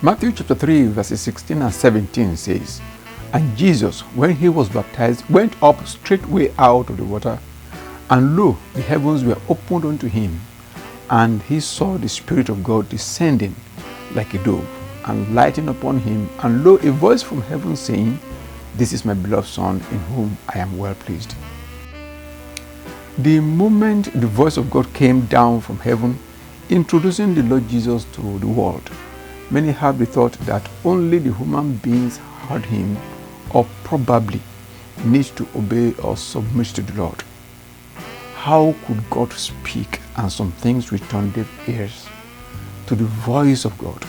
Matthew chapter 3 verses 16 and 17 says, "And Jesus, when he was baptized, went up straightway out of the water, and lo, the heavens were opened unto him, and he saw the Spirit of God descending like a dove, and lighting upon him, and lo, a voice from heaven saying, This is my beloved Son, in whom I am well pleased." The moment the voice of God came down from heaven, introducing the Lord Jesus to the world, many have the thought that only the human beings heard him, or probably need to obey or submit to the Lord. How could God speak and some things return deaf ears to the voice of God?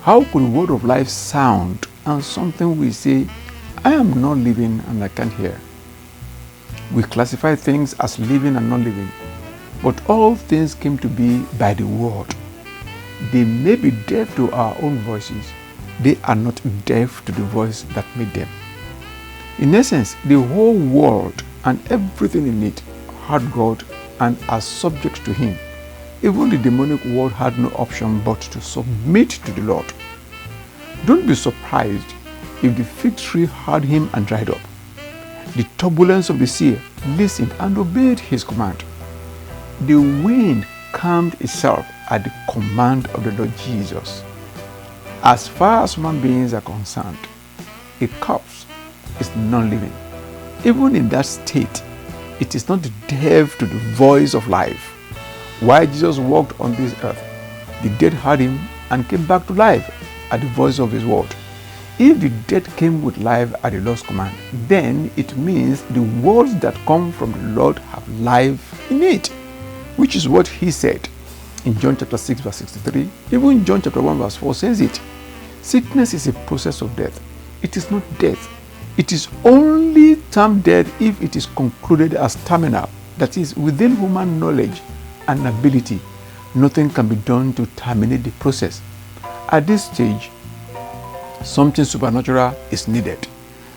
How could the word of life sound and something we say, "I am not living and I can't hear"? We classify things as living and not living, but all things came to be by the word. They may be deaf to our own voices. They are not deaf to the voice that made them. In essence, the whole world and everything in it heard God and are subject to him. Even the demonic world had no option but to submit to the Lord. Don't be surprised if the fig tree heard him and dried up. The turbulence of the sea listened and obeyed his command. The wind calmed itself at the command of the Lord Jesus. As far as human beings are concerned, a corpse is non-living. Even in that state, it is not deaf to the voice of life. While Jesus walked on this earth, the dead heard him and came back to life at the voice of his word. If the dead came with life at the Lord's command, then it means the words that come from the Lord have life in it, which is what he said in John chapter 6 verse 63. Even John chapter 1 verse 4 says it. Sickness is a process of death. It is not death. It is only termed death if it is concluded as terminal, that is, within human knowledge and ability. Nothing can be done to terminate the process. At this stage, something supernatural is needed.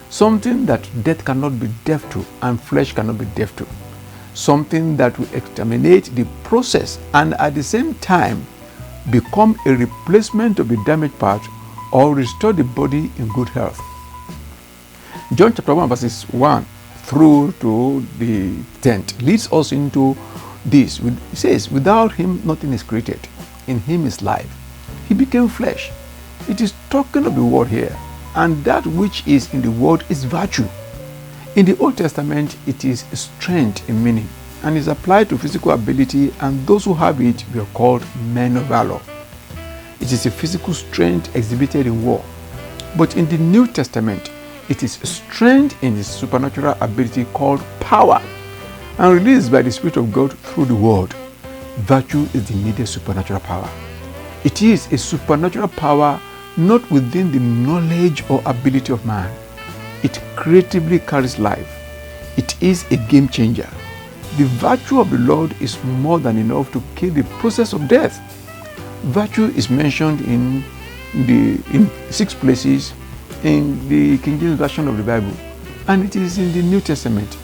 Something that death cannot be deaf to and flesh cannot be deaf to. Something that will exterminate the process and at the same time become a replacement of the damaged part or restore the body in good health. John chapter 1 verses 1 through to the 10th leads us into this. It says, "Without him nothing is created. In him is life. He became flesh." It is talking of the word here, and that which is in the word is virtue. In the Old Testament, it is strength in meaning and is applied to physical ability, and those who have it were called men of valor. It is a physical strength exhibited in war. But in the New Testament, it is strength in the supernatural ability called power and released by the Spirit of God through the word. Virtue is the needed supernatural power. It is a supernatural power not within the knowledge or ability of man. It creatively carries life. It is a game changer. The virtue of the Lord is more than enough to kill the process of death. Virtue is mentioned in 6 places in the King James Version of the Bible, and it is in the New Testament.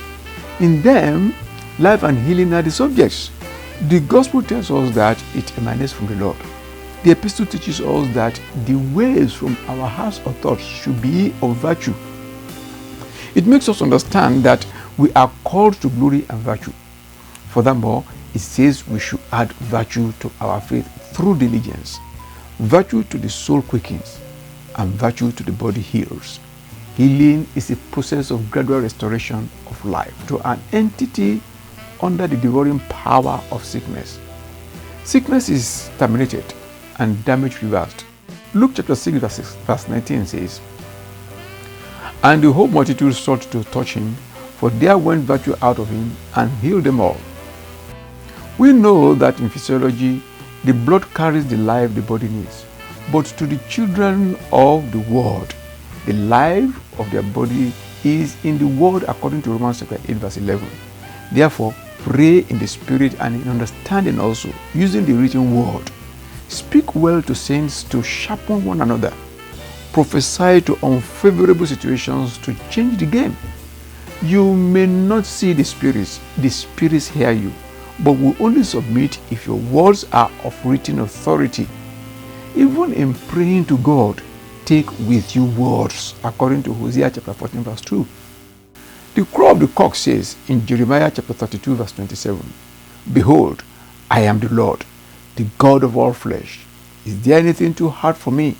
In them, life and healing are the subjects. The gospel tells us that it emanates from the Lord. The epistle teaches us that the ways from our hearts or thoughts should be of virtue. It makes us understand that we are called to glory and virtue. Furthermore, it says we should add virtue to our faith through diligence. Virtue to the soul quickens, and virtue to the body heals. Healing is a process of gradual restoration of life to an entity under the devouring power of sickness. Sickness is terminated and damage reversed. Luke chapter 6 verse 19 says, "And the whole multitude sought to touch him, for there went virtue out of him and healed them all." We know that in physiology, the blood carries the life the body needs. But to the children of the world, the life of their body is in the word, according to Romans chapter 8 verse 11. Therefore, pray in the spirit and in understanding also, using the written word. Speak well to saints to sharpen one another. Prophesy to unfavorable situations to change the game. You may not see the spirits hear you, but will only submit if your words are of written authority. Even in praying to God, take with you words, according to Hosea chapter 14, verse 2. The crow of the cock says in Jeremiah chapter 32, verse 27, Behold, I am the Lord, the God of all flesh. Is there anything too hard for me?